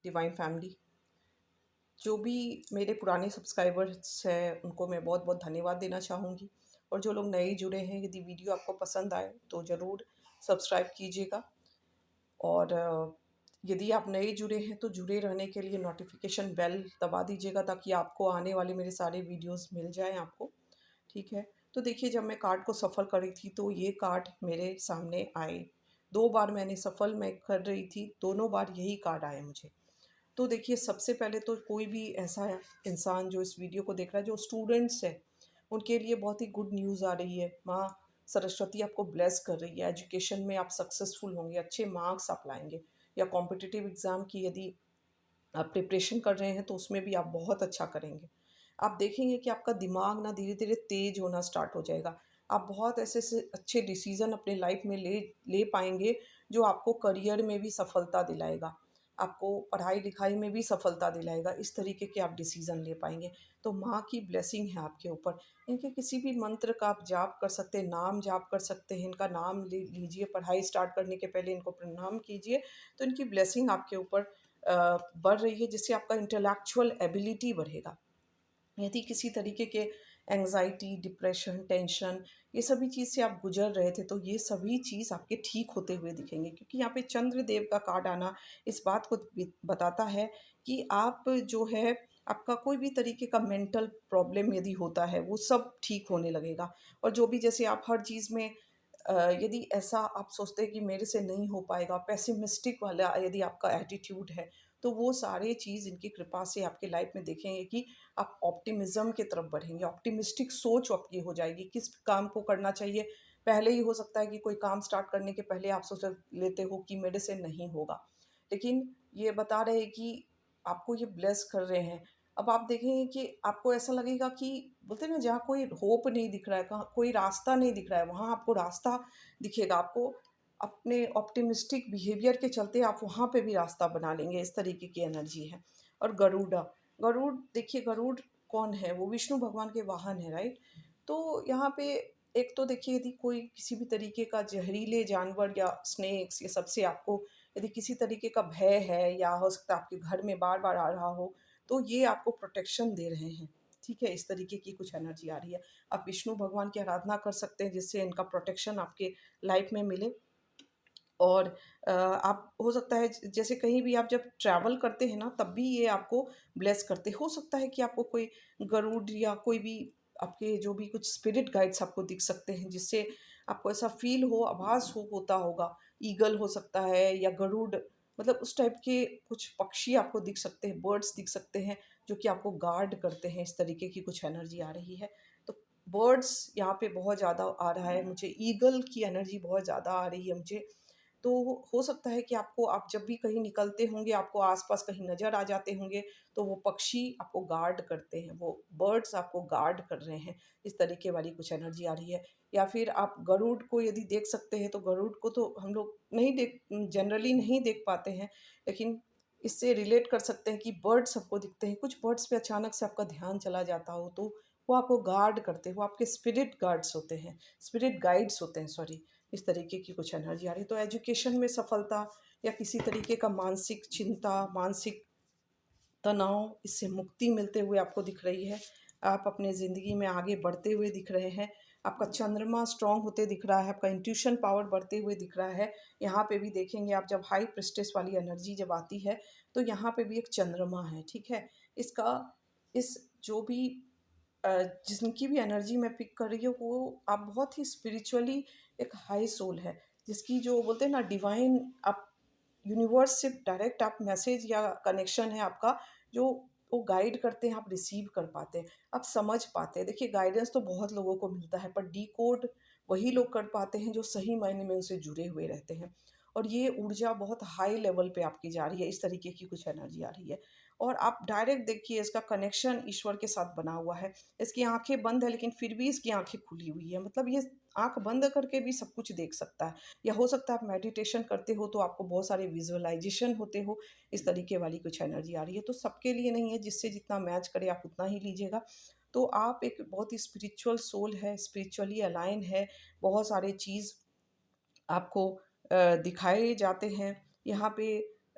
Divine family. जो भी मेरे पुराने सब्सक्राइबर्स हैं उनको मैं बहुत बहुत धन्यवाद देना चाहूँगी, और जो लोग नए जुड़े हैं, यदि वीडियो आपको पसंद आए तो ज़रूर सब्सक्राइब कीजिएगा। और यदि आप नए जुड़े हैं तो जुड़े रहने के लिए नोटिफिकेशन बेल दबा दीजिएगा, ताकि आपको आने वाले मेरे सारे वीडियोस मिल जाएं आपको। ठीक है। तो देखिए, जब मैं कार्ड को सफ़ल कर रही थी तो ये कार्ड मेरे सामने आए। 2 बार मैंने सफ़ल मैं कर रही थी, दोनों बार यही कार्ड आए मुझे। तो देखिए, सबसे पहले तो कोई भी ऐसा इंसान जो इस वीडियो को देख रहा है, जो स्टूडेंट्स है, उनके लिए बहुत ही गुड न्यूज़ आ रही है। माँ सरस्वती आपको ब्लेस कर रही है। एजुकेशन में आप सक्सेसफुल होंगे, अच्छे मार्क्स आप लाएँगे, या कॉम्पिटिटिव एग्ज़ाम की यदि आप प्रिपरेशन कर रहे हैं तो उसमें भी आप बहुत अच्छा करेंगे। आप देखेंगे कि आपका दिमाग ना धीरे-धीरे तेज़ होना स्टार्ट हो जाएगा। आप बहुत ऐसे-ऐसे अच्छे डिसीज़न अपने लाइफ़ में ले ले पाएँगे, जो आपको करियर में भी सफलता दिलाएगा, आपको पढ़ाई-लिखाई में भी सफलता दिलाएगा। इस तरीके के आप डिसीज़न ले पाएँगे। तो माँ की ब्लेसिंग है आपके ऊपर। इनके किसी भी मंत्र का आप जाप कर सकते हैं, नाम जाप कर सकते हैं, इनका नाम ले लीजिए, पढ़ाई स्टार्ट करने के पहले इनको प्रणाम कीजिए, तो इनकी ब्लेसिंग आपके ऊपर बढ़ रही है, जिससे आपका इंटेलेक्चुअल एबिलिटी बढ़ेगा। यदि किसी तरीके के एंग्ज़ायटी, डिप्रेशन, टेंशन, ये सभी चीज़ से आप गुज़र रहे थे, तो ये सभी चीज़ आपके ठीक होते हुए दिखेंगे, क्योंकि यहाँ पे चंद्रदेव का कार्ड आना इस बात को बताता है कि आप जो है, आपका कोई भी तरीके का मेंटल प्रॉब्लम यदि होता है, वो सब ठीक होने लगेगा। और जो भी जैसे आप हर चीज़ में यदि ऐसा आप सोचते हैं कि मेरे से नहीं हो पाएगा, पेसिमिस्टिक वाला यदि आपका एटीट्यूड है, तो वो सारे चीज़ इनकी कृपा से आपके लाइफ में देखेंगे कि आप ऑप्टिमिज़्म की तरफ बढ़ेंगे, ऑप्टिमिस्टिक सोच आपकी हो जाएगी, किस काम को करना चाहिए। पहले ही हो सकता है कि कोई काम स्टार्ट करने के पहले आप सोच लेते हो कि मेरे से नहीं होगा। लेकिन ये बता रहे हैं कि आपको ये ब्लेस कर रहे हैं। अब आप देखेंगे कि आपको ऐसा लगेगा कि बोलते हैं ना, जहाँ कोई होप नहीं दिख रहा है, कहाँ कोई रास्ता नहीं दिख रहा है, वहाँ आपको रास्ता दिखेगा। आपको अपने ऑप्टिमिस्टिक बिहेवियर के चलते आप वहाँ पे भी रास्ता बना लेंगे, इस तरीके की एनर्जी है। और गरुड़ा, गरुड़ देखिए, गरुड़ कौन है? वो विष्णु भगवान के वाहन है, राइट? तो यहाँ पे एक तो देखिए, यदि कोई किसी भी तरीके का ज़हरीले जानवर या स्नेक्स, ये सबसे आपको यदि किसी तरीके का भय है, या हो सकता है आपके घर में बार-बार आ रहा हो, तो ये आपको प्रोटेक्शन दे रहे हैं। ठीक है? इस तरीके की कुछ एनर्जी आ रही है। आप विष्णु भगवान की आराधना कर सकते हैं, जिससे इनका प्रोटेक्शन आपके लाइफ में मिले। और आप हो सकता है जैसे कहीं भी आप जब ट्रैवल करते हैं ना, तब भी ये आपको ब्लेस करते हो सकता है कि आपको कोई गरुड़ या कोई भी आपके जो भी कुछ स्पिरिट गाइड्स आपको दिख सकते हैं, जिससे आपको ऐसा फील हो, आभास हो होता होगा। ईगल हो सकता है या गरुड़, मतलब उस टाइप के कुछ पक्षी आपको दिख सकते हैं, बर्ड्स दिख सकते हैं, जो कि आपको गार्ड करते हैं। इस तरीके की कुछ एनर्जी आ रही है। तो बर्ड्स यहाँ पे बहुत ज़्यादा आ रहा है मुझे, ईगल की एनर्जी बहुत ज़्यादा आ रही है मुझे। तो हो सकता है कि आपको, आप जब भी कहीं निकलते होंगे, आपको आस-पास कहीं नज़र आ जाते होंगे, तो वो पक्षी आपको गार्ड करते हैं, वो बर्ड्स आपको गार्ड कर रहे हैं। इस तरीके वाली कुछ एनर्जी आ रही है। या फिर आप गरुड़ को यदि देख सकते हैं, तो गरुड़ को तो हम लोग नहीं देख जनरली नहीं देख पाते हैं, लेकिन इससे रिलेट कर सकते हैं कि बर्ड्स आपको दिखते हैं। कुछ बर्ड्स पे अचानक से आपका ध्यान चला जाता हो, तो वो आपको गार्ड करते हैं, वो आपके स्पिरिट गार्ड्स होते हैं, स्पिरिट गाइड्स होते हैं, सॉरी। इस तरीके की कुछ एनर्जी आ रही है। तो एजुकेशन में सफलता, या किसी तरीके का मानसिक चिंता, मानसिक तनाव, इससे मुक्ति मिलते हुए आपको दिख रही है। आप अपने ज़िंदगी में आगे बढ़ते हुए दिख रहे हैं। आपका चंद्रमा स्ट्रॉन्ग होते दिख रहा है, आपका इंट्यूशन पावर बढ़ते हुए दिख रहा है। यहाँ पे भी देखेंगे आप, जब हाई प्रिस्टेस वाली एनर्जी जब आती है, तो यहाँ पे भी एक चंद्रमा है, ठीक है? इसका इस जो भी अ, जिनकी भी एनर्जी मैं पिक कर रही हूँ, वो आप बहुत ही स्पिरिचुअली एक हाई सोल है, जिसकी जो बोलते हैं ना डिवाइन, आप यूनिवर्स से डायरेक्ट आप मैसेज या कनेक्शन है आपका, जो वो गाइड करते हैं, आप रिसीव कर पाते हैं, आप समझ पाते हैं। देखिए, गाइडेंस तो बहुत लोगों को मिलता है, पर डिकोड वही लोग कर पाते हैं जो सही मायने में उनसे जुड़े हुए रहते हैं। और ये ऊर्जा बहुत हाई लेवल पे आपकी जा रही है, इस तरीके की कुछ एनर्जी आ रही है। और आप डायरेक्ट देखिए, इसका कनेक्शन ईश्वर के साथ बना हुआ है। इसकी आँखें बंद है, लेकिन फिर भी इसकी आँखें खुली हुई है। मतलब ये आँख बंद करके भी सब कुछ देख सकता है। या हो सकता है आप मेडिटेशन करते हो, तो आपको बहुत सारे विजुअलाइज़ेशन होते हो, इस तरीके वाली कुछ एनर्जी आ रही है। तो सबके लिए नहीं है, जिससे जितना मैच करे आप उतना ही लीजिएगा। तो आप एक बहुत ही स्पिरिचुअल सोल है, स्पिरिचुअली अलाइन है, बहुत सारे चीज़ आपको दिखाए जाते हैं। यहाँ पे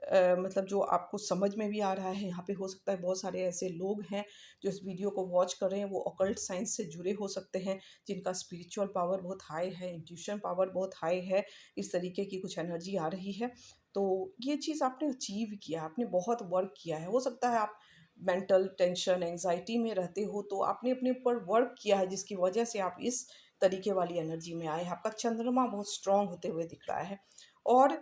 मतलब जो आपको समझ में भी आ रहा है, यहाँ पे हो सकता है बहुत सारे ऐसे लोग हैं जो इस वीडियो को वॉच कर रहे हैं, वो ऑकल्ट साइंस से जुड़े हो सकते हैं, जिनका स्पिरिचुअल पावर बहुत हाई है, इंट्यूशन पावर बहुत हाई है, इस तरीके की कुछ एनर्जी आ रही है। तो ये चीज़ आपने अचीव किया, आपने बहुत वर्क किया है। हो सकता है आप मेंटल टेंशन, एंग्ज़ायटी में रहते हो, तो आपने अपने ऊपर वर्क किया है, जिसकी वजह से आप इस तरीके वाली एनर्जी में आए हैं। आपका चंद्रमा बहुत स्ट्रॉन्ग होते हुए दिख रहा है। और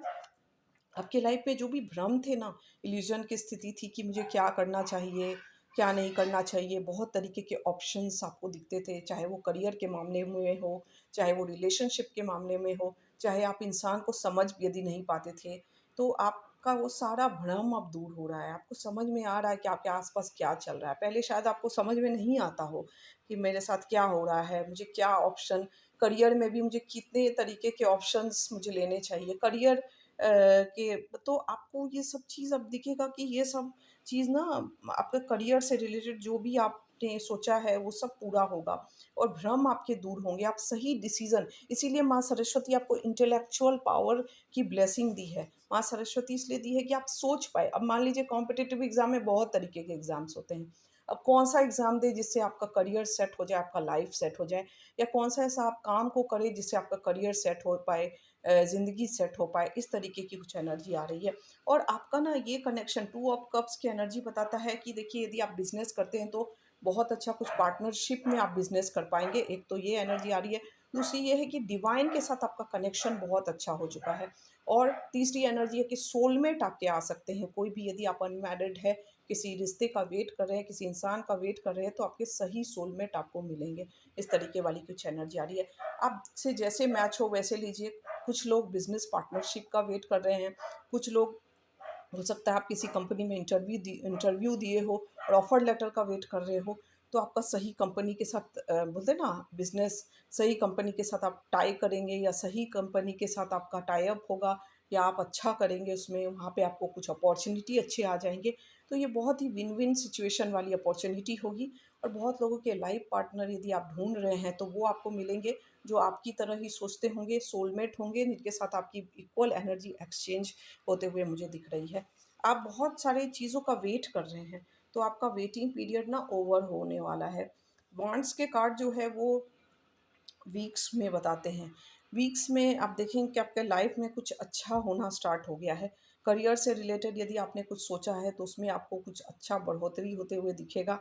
आपके लाइफ में जो भी भ्रम थे ना, इल्यूजन की स्थिति थी कि मुझे क्या करना चाहिए, क्या नहीं करना चाहिए, बहुत तरीके के ऑप्शंस आपको दिखते थे, चाहे वो करियर के मामले में हो, चाहे वो रिलेशनशिप के मामले में हो, चाहे आप इंसान को समझ यदि नहीं पाते थे, तो आपका वो सारा भ्रम अब दूर हो रहा है। आपको समझ में आ रहा है कि आपके आसपास क्या चल रहा है। पहले शायद आपको समझ में नहीं आता हो कि मेरे साथ क्या हो रहा है, मुझे क्या ऑप्शन, करियर में भी मुझे कितने तरीके के ऑप्शंस मुझे लेने चाहिए। करियर के तो आपको ये सब चीज़ अब दिखेगा कि ये सब चीज़ ना आपके करियर से रिलेटेड जो भी आपने सोचा है वो सब पूरा होगा और भ्रम आपके दूर होंगे। आप सही डिसीज़न, इसीलिए माँ सरस्वती आपको इंटेलेक्चुअल पावर की ब्लेसिंग दी है। माँ सरस्वती इसलिए दी है कि आप सोच पाएँ। अब मान लीजिए कॉम्पिटिटिव एग्ज़ाम में बहुत तरीके के एग्ज़ाम्स होते हैं। अब कौन-सा एग्ज़ाम दें जिससे आपका करियर सेट हो जाए, आपका लाइफ़ सेट हो जाए, या कौन-सा ऐसा आप काम को करें जिससे आपका करियर सेट हो पाए, ज़िंदगी सेट हो पाए, इस तरीके की कुछ एनर्जी आ रही है। और आपका ना ये कनेक्शन टू ऑफ कप्स की एनर्जी बताता है कि देखिए यदि आप बिज़नेस करते हैं तो बहुत अच्छा कुछ पार्टनरशिप में आप बिज़नेस कर पाएँगे, एक तो ये एनर्जी आ रही है। दूसरी ये है कि डिवाइन के साथ आपका कनेक्शन बहुत अच्छा हो चुका है। और तीसरी एनर्जी है कि सोलमेट आपके आ सकते हैं, कोई भी यदि आप अनमैरिड है, किसी रिश्ते का वेट कर रहे हैं, किसी इंसान का वेट कर रहे हैं, तो आपके सही सोलमेट आपको मिलेंगे। इस तरीके वाली कुछ एनर्जी आ रही है। आपसे जैसे मैच हो वैसे लीजिए। कुछ लोग बिज़नेस पार्टनरशिप का वेट कर रहे हैं, कुछ लोग, हो सकता है आप किसी कंपनी में इंटरव्यू दिए हो और ऑफर लेटर का वेट कर रहे हो, तो आपका सही कंपनी के साथ बोलते हैं ना बिज़नेस, सही कंपनी के साथ आप टाई करेंगे या सही कंपनी के साथ आपका टाई अप होगा या आप अच्छा करेंगे उसमें, वहाँ पे आपको कुछ अपॉर्च्युनिटी अच्छे आ जाएँगे। तो ये बहुत ही विन-विन सिचुएशन वाली अपॉर्च्युनिटी होगी। और बहुत लोगों के लाइफ पार्टनर यदि आप ढूँढ रहे हैं, तो वो आपको मिलेंगे जो आपकी तरह ही सोचते होंगे, सोलमेट होंगे, जिनके साथ आपकी इक्वल एनर्जी एक्सचेंज होते हुए मुझे दिख रही है। आप बहुत सारी चीज़ों का वेट कर रहे हैं, तो आपका वेटिंग पीरियड ना ओवर होने वाला है। वांड्स के कार्ड जो है वो वीक्स में बताते हैं। वीक्स में आप देखेंगे कि आपके लाइफ में कुछ अच्छा होना स्टार्ट हो गया है। करियर से रिलेटेड यदि आपने कुछ सोचा है तो उसमें आपको कुछ अच्छा बढ़ोतरी होते हुए दिखेगा।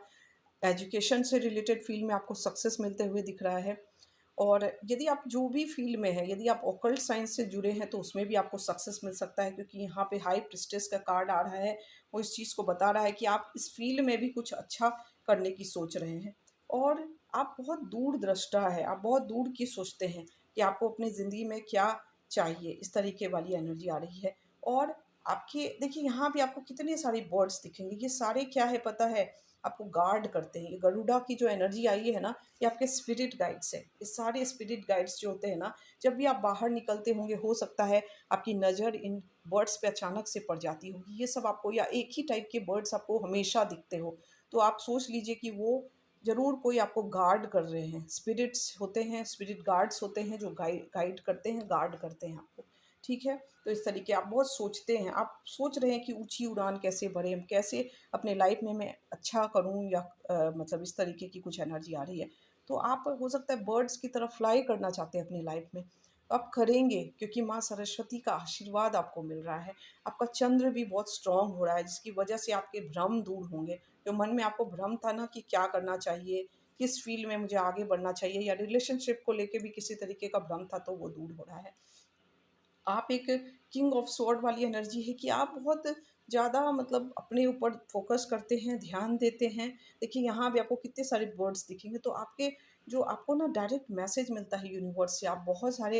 एजुकेशन से रिलेटेड फ़ील्ड में आपको सक्सेस मिलते हुए दिख रहा है। और यदि आप जो भी फ़ील्ड में हैं, यदि आप ऑकल्ट साइंस से जुड़े हैं, तो उसमें भी आपको सक्सेस मिल सकता है, क्योंकि यहाँ पे हाई प्रीस्टेस का कार्ड आ रहा है। वो इस चीज़ को बता रहा है कि आप इस फ़ील्ड में भी कुछ अच्छा करने की सोच रहे हैं। और आप बहुत दूरदृष्टा हैं, आप बहुत दूर की सोचते हैं कि आपको अपनी ज़िंदगी में क्या चाहिए, इस तरीके वाली एनर्जी आ रही है। और आपके देखिए यहाँ भी आपको कितने सारे बर्ड्स दिखेंगे, ये सारे क्या है पता है? आपको गार्ड करते हैं। ये गरुड़ा की जो एनर्जी आई है ना, ये आपके स्पिरिट गाइड्स हैं। ये सारे स्पिरिट गाइड्स जो होते हैं ना, जब भी आप बाहर निकलते होंगे, हो सकता है आपकी नज़र इन बर्ड्स पे अचानक से पड़ जाती होगी। ये सब आपको, या एक ही टाइप के बर्ड्स आपको हमेशा दिखते हो, तो आप सोच लीजिए कि वो ज़रूर कोई आपको गार्ड कर रहे हैं। स्पिरिट्स होते हैं, स्पिरिट गार्ड्स होते हैं जो गाइड गाइड करते हैं, गार्ड करते हैं आपको। ठीक है? तो इस तरीके आप बहुत सोचते हैं, आप सोच रहे हैं कि ऊँची उड़ान कैसे भरें, कैसे अपने लाइफ में मैं अच्छा करूँ, या मतलब इस तरीके की कुछ एनर्जी आ रही है। तो आप हो सकता है बर्ड्स की तरह फ्लाई करना चाहते हैं अपनी लाइफ में। तो आप करेंगे, क्योंकि माँ सरस्वती का आशीर्वाद आपको मिल रहा है। आपका चंद्र भी बहुत स्ट्रॉन्ग हो रहा है, जिसकी वजह से आपके भ्रम दूर होंगे। जो मन में आपको भ्रम था ना कि क्या करना चाहिए, किस फ़ील्ड में मुझे आगे बढ़ना चाहिए, या रिलेशनशिप को लेके भी किसी तरीके का भ्रम था, तो वो दूर हो रहा है। आप एक किंग ऑफ स्वॉर्ड वाली एनर्जी है कि आप बहुत ज़्यादा मतलब अपने ऊपर फ़ोकस करते हैं, ध्यान देते हैं। देखिए यहाँ भी आपको कितने सारे बर्ड्स दिखेंगे, तो आपके जो आपको ना डायरेक्ट मैसेज मिलता है यूनिवर्स से। आप बहुत सारे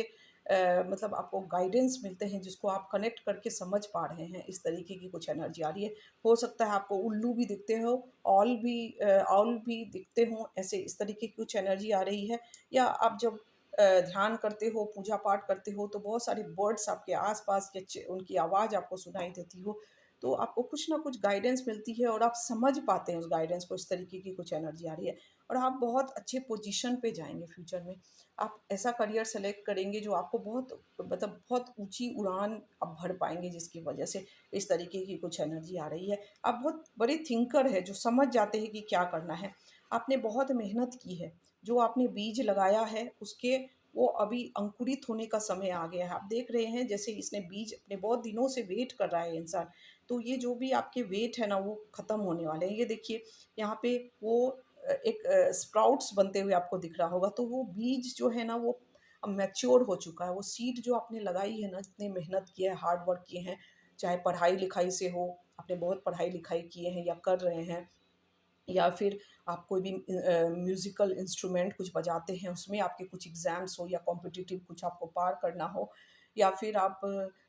मतलब आपको गाइडेंस मिलते हैं, जिसको आप कनेक्ट करके समझ पा रहे हैं। इस तरीके की कुछ एनर्जी आ रही है। हो सकता है आपको उल्लू भी दिखते हो, ऑल भी दिखते हों, ऐसे इस तरीके की कुछ एनर्जी आ रही है। या आप जब ध्यान करते हो, पूजा पाठ करते हो, तो बहुत सारे बर्ड्स आपके आस-पास या च उनकी आवाज़ आपको सुनाई देती हो। तो आपको कुछ ना कुछ गाइडेंस मिलती है और आप समझ पाते हैं उस गाइडेंस को, इस तरीके की कुछ एनर्जी आ रही है और आप बहुत अच्छे पोजीशन पे जाएँगे फ्यूचर में। आप ऐसा करियर सेलेक्ट करेंगे जो आपको बहुत मतलब बहुत ऊँची उड़ान आप भर पाएँगे, जिसकी वजह से इस तरीके की कुछ एनर्जी आ रही है। आप बहुत बड़े थिंकर हैं जो समझ जाते हैं कि क्या करना है। आपने बहुत मेहनत की है, जो आपने बीज लगाया है उसके वो अभी अंकुरित होने का समय आ गया है। आप देख रहे हैं जैसे इसने बीज अपने बहुत दिनों से वेट कर रहा है इंसान, तो ये जो भी आपके वेट है ना वो ख़त्म होने वाले हैं। ये देखिए यहाँ पे वो एक स्प्राउट्स बनते हुए आपको दिख रहा होगा, तो वो बीज जो है ना वो अब मैच्योर हो चुका है। वो सीड जो आपने लगाई है ना, जितनी मेहनत की है, हार्ड वर्क किए हैं, चाहे पढ़ाई-लिखाई से हो, आपने बहुत पढ़ाई-लिखाई किए हैं या कर रहे हैं, या फिर आप कोई भी म्यूज़िकल इंस्ट्रूमेंट कुछ बजाते हैं, उसमें आपके कुछ एग्ज़ाम्स हो या कॉम्पिटिटिव कुछ आपको पार करना हो, या फिर आप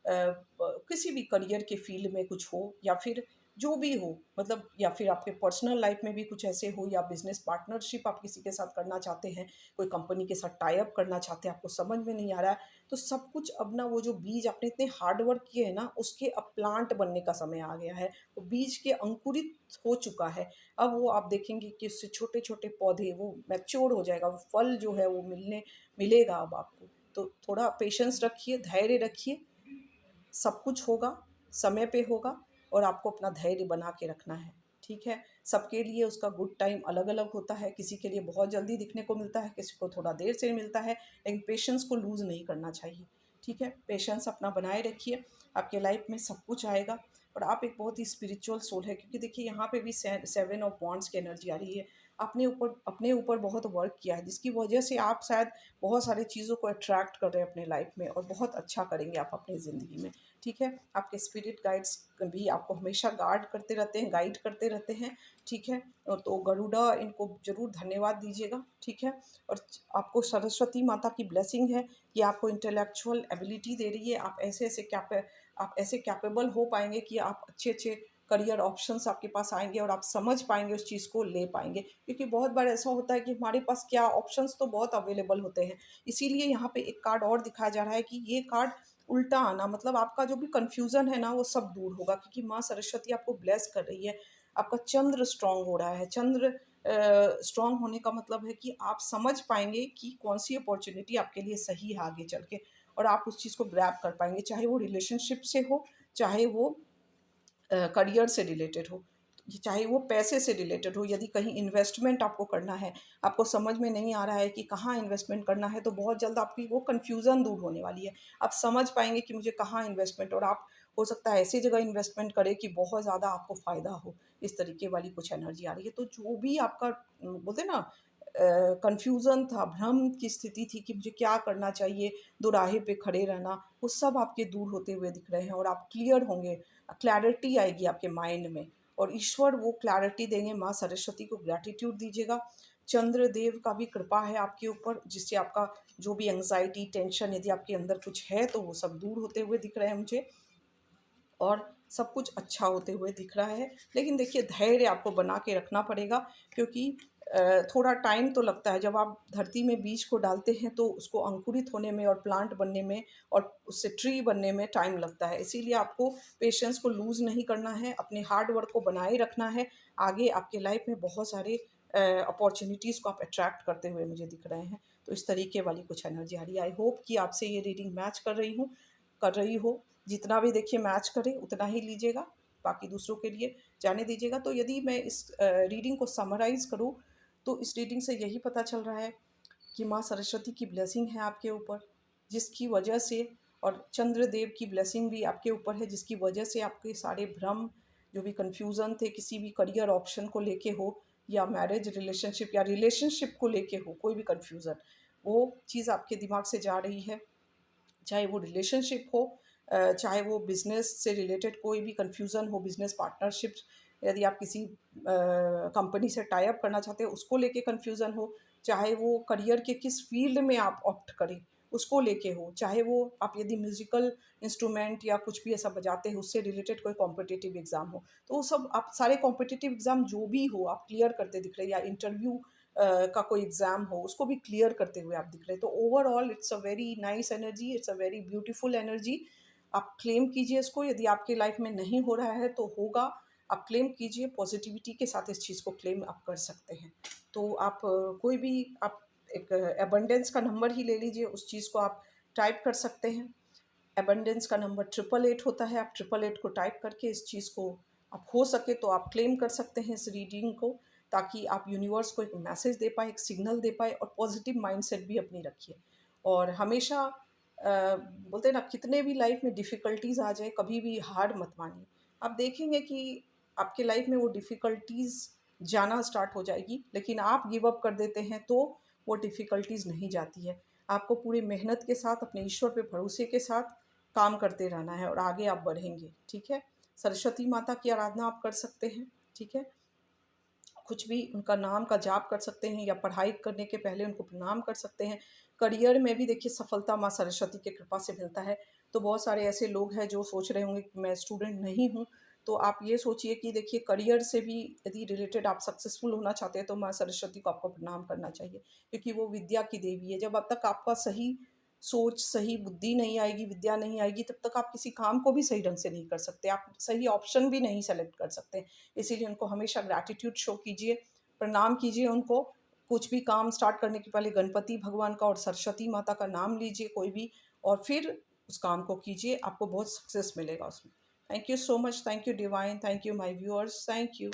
किसी भी करियर के फ़ील्ड में कुछ हो, या फिर जो भी हो, मतलब या फिर आपके पर्सनल लाइफ़ में भी कुछ ऐसे हो, या बिज़नेस पार्टनरशिप आप किसी के साथ करना चाहते हैं, कोई कंपनी के साथ टाई अप करना चाहते हैं, आपको समझ में नहीं आ रहा है, तो सब कुछ अब ना वो जो बीज आपने इतने हार्ड वर्क किए हैं ना, उसके अब प्लांट बनने का समय आ गया है। वो बीज के अंकुरित हो चुका है। अब वो आप देखेंगे कि उससे छोटे-छोटे पौधे वो मैच्योर हो जाएगा, वो फल जो है वो मिलेगा अब आपको। तो थोड़ा पेशेंस रखिए, धैर्य रखिए, सब कुछ होगा, समय पे होगा और आपको अपना धैर्य बना के रखना है, ठीक है? सबके लिए उसका गुड टाइम अलग-अलग होता है, किसी के लिए बहुत जल्दी दिखने को मिलता है, किसी को थोड़ा देर से मिलता है, लेकिन पेशेंस को लूज़ नहीं करना चाहिए, ठीक है? पेशेंस अपना बनाए रखिए, आपके लाइफ में सब कुछ आएगा और आप एक बहुत ही स्पिरिचुअल सोल है, क्योंकि देखिए यहाँ पे भी से 7 ऑफ वांड्स की एनर्जी आ रही है। अपने ऊपर बहुत वर्क किया है, जिसकी वजह से आप शायद बहुत सारी चीज़ों को अट्रैक्ट कर रहे हैं अपने लाइफ में और बहुत अच्छा करेंगे आप अपनी ज़िंदगी में, ठीक है? आपके स्पिरिट गाइड्स भी आपको हमेशा गार्ड करते रहते हैं, गाइड करते रहते हैं, ठीक है? तो गरुड़ा इनको ज़रूर धन्यवाद दीजिएगा, ठीक है? और आपको सरस्वती माता की ब्लेसिंग है, ये आपको इंटेलेक्चुअल एबिलिटी दे रही है, आप ऐसे कैपेबल हो पाएँगे कि आप अच्छे-अच्छे करियर ऑप्शंस आपके पास आएँगे और आप समझ पाएँगे, उस चीज़ को ले पाएँगे। क्योंकि बहुत बार ऐसा होता है कि हमारे पास क्या ऑप्शंस तो बहुत अवेलेबल होते हैं। इसीलिए यहाँ पे एक कार्ड और दिखाया जा रहा है कि ये कार्ड उल्टा आना, मतलब आपका जो भी कन्फ्यूज़न है ना वो सब दूर होगा, क्योंकि माँ सरस्वती आपको ब्लेस कर रही है। आपका चंद्र स्ट्रॉन्ग हो रहा है। चंद्र स्ट्रॉन्ग होने का मतलब है कि आप समझ पाएँगे कि कौन-सी अपॉर्च्युनिटी आपके लिए सही है आगे चल के, और आप उस चीज़ को ग्रैब कर पाएँगे, चाहे वो रिलेशनशिप से हो, चाहे वो करियर से रिलेटेड हो, चाहे वो पैसे से रिलेटेड हो। यदि कहीं इन्वेस्टमेंट आपको करना है, आपको समझ में नहीं आ रहा है कि कहाँ इन्वेस्टमेंट करना है, तो बहुत जल्द आपकी वो कन्फ्यूज़न दूर होने वाली है। आप समझ पाएँगे कि मुझे कहाँ इन्वेस्टमेंट, और आप हो सकता है ऐसी जगह इन्वेस्टमेंट करें कि बहुत ज़्यादा आपको फ़ायदा हो। इस तरीके वाली कुछ एनर्जी आ रही है। तो जो भी आपका बोलते हैं ना कन्फ्यूज़न था, भ्रम की स्थिति थी कि मुझे क्या करना चाहिए, दोराहे पे खड़े रहना, वो सब आपके दूर होते हुए दिख रहे हैं और आप क्लियर होंगे। क्लैरिटी आएगी आपके माइंड में और ईश्वर वो क्लैरिटी देंगे। माँ सरस्वती को ग्रैटिट्यूड दीजिएगा। चंद्रदेव का भी कृपा है आपके ऊपर, जिससे आपका जो भी एंग्ज़ायटी, टेंशन यदि आपके अंदर कुछ है तो वो सब दूर होते हुए दिख रहे हैं मुझे। और सब कुछ अच्छा होते हुए दिख रहा है। लेकिन देखिए धैर्य आपको बना के रखना पड़ेगा, क्योंकि थोड़ा टाइम तो लगता है। जब आप धरती में बीज को डालते हैं तो उसको अंकुरित होने में और प्लांट बनने में और उससे ट्री बनने में टाइम लगता है। इसीलिए आपको पेशेंस को लूज़ नहीं करना है, अपने हार्ड वर्क को बनाए रखना है। आगे आपके लाइफ में बहुत सारे अपॉर्च्युनिटीज़ को आप अट्रैक्ट करते हुए मुझे दिख रहे हैं। तो इस तरीके वाली कुछ एनर्जी आ रही है। आई होप कि आपसे ये रीडिंग मैच कर रही हो। जितना भी देखिए मैच करे उतना ही लीजिएगा, बाकी दूसरों के लिए जाने दीजिएगा। तो यदि मैं इस रीडिंग को समराइज़ करूँ, तो इस रीडिंग से यही पता चल रहा है कि माँ सरस्वती की ब्लेसिंग है आपके ऊपर, जिसकी वजह से, और चंद्रदेव की ब्लेसिंग भी आपके ऊपर है, जिसकी वजह से आपके सारे भ्रम, जो भी कन्फ्यूज़न थे किसी भी करियर ऑप्शन को लेके हो, या मैरिज रिलेशनशिप या रिलेशनशिप को लेके हो, कोई भी कन्फ्यूज़न, वो चीज़ आपके दिमाग से जा रही है। चाहे वो रिलेशनशिप हो, चाहे वो बिज़नेस से रिलेटेड कोई भी कन्फ्यूज़न हो, बिज़नेस पार्टनरशिप्स, यदि आप किसी कंपनी से टाई अप करना चाहते हैं उसको लेके कन्फ्यूज़न हो, चाहे वो करियर के किस फ़ील्ड में आप ऑप्ट करें उसको लेके हो, चाहे वो आप यदि म्यूज़िकल इंस्ट्रूमेंट या कुछ भी ऐसा बजाते हैं उससे रिलेटेड कोई कॉम्पिटिटिव एग्ज़ाम हो, तो वो सब आप सारे कॉम्पिटिटिव एग्ज़ाम जो भी हो आप क्लियर करते दिख रहे हैं, या इंटरव्यू का कोई एग्ज़ाम हो उसको भी क्लियर करते हुए आप दिख रहे हैं। तो overall it's a very nice energy, it's a very beautiful energy. आप क्लेम कीजिए इसको। यदि आपकी लाइफ में नहीं हो रहा है तो होगा, आप क्लेम कीजिए, पॉजिटिविटी के साथ इस चीज़ को क्लेम आप कर सकते हैं। तो आप कोई भी आप एक एबंडेंस का नंबर ही ले लीजिए, उस चीज़ को आप टाइप कर सकते हैं। एबंडेंस का नंबर 888 होता है, आप 888 को टाइप करके इस चीज़ को आप हो सके तो आप क्लेम कर सकते हैं इस रीडिंग को, ताकि आप यूनिवर्स को एक मैसेज दे पाएँ, एक सिग्नल दे पाएँ और पॉजिटिव माइंडसेट भी अपनी रखिए। और हमेशा बोलते हैं ना, कितने भी लाइफ में डिफ़िकल्टीज़ आ जाए, कभी भी हार मत मानिए। आप देखेंगे कि आपके लाइफ में वो डिफ़िकल्टीज़ जाना स्टार्ट हो जाएगी, लेकिन आप गिव अप कर देते हैं तो वो डिफ़िकल्टीज़ नहीं जाती है। आपको पूरी मेहनत के साथ, अपने ईश्वर पे भरोसे के साथ काम करते रहना है और आगे आप बढ़ेंगे, ठीक है? सरस्वती माता की आराधना आप कर सकते हैं, ठीक है? कुछ भी उनका नाम का जाप कर सकते हैं या पढ़ाई करने के पहले उनको प्रणाम कर सकते हैं। करियर में भी देखिए सफलता माँ सरस्वती की कृपा से मिलता है। तो बहुत सारे ऐसे लोग हैं जो सोच रहे होंगे कि मैं स्टूडेंट नहीं हूँ, तो आप ये सोचिए कि देखिए करियर से भी यदि रिलेटेड आप सक्सेसफुल होना चाहते हैं तो माँ सरस्वती को आपको प्रणाम करना चाहिए, क्योंकि वो विद्या की देवी है। जब तक आपका सही सोच, सही बुद्धि नहीं आएगी, विद्या नहीं आएगी, तब तक आप किसी काम को भी सही ढंग से नहीं कर सकते, आप सही ऑप्शन भी नहीं सेलेक्ट कर सकते। इसीलिए उनको हमेशा ग्रैटिट्यूड शो कीजिए, प्रणाम कीजिए उनको। कुछ भी काम स्टार्ट करने के पहले गणपति भगवान का और सरस्वती माता का नाम लीजिए कोई भी, और फिर उस काम को कीजिए, आपको बहुत सक्सेस मिलेगा उसमें। Thank you so much, thank you divine, thank you my viewers, thank you.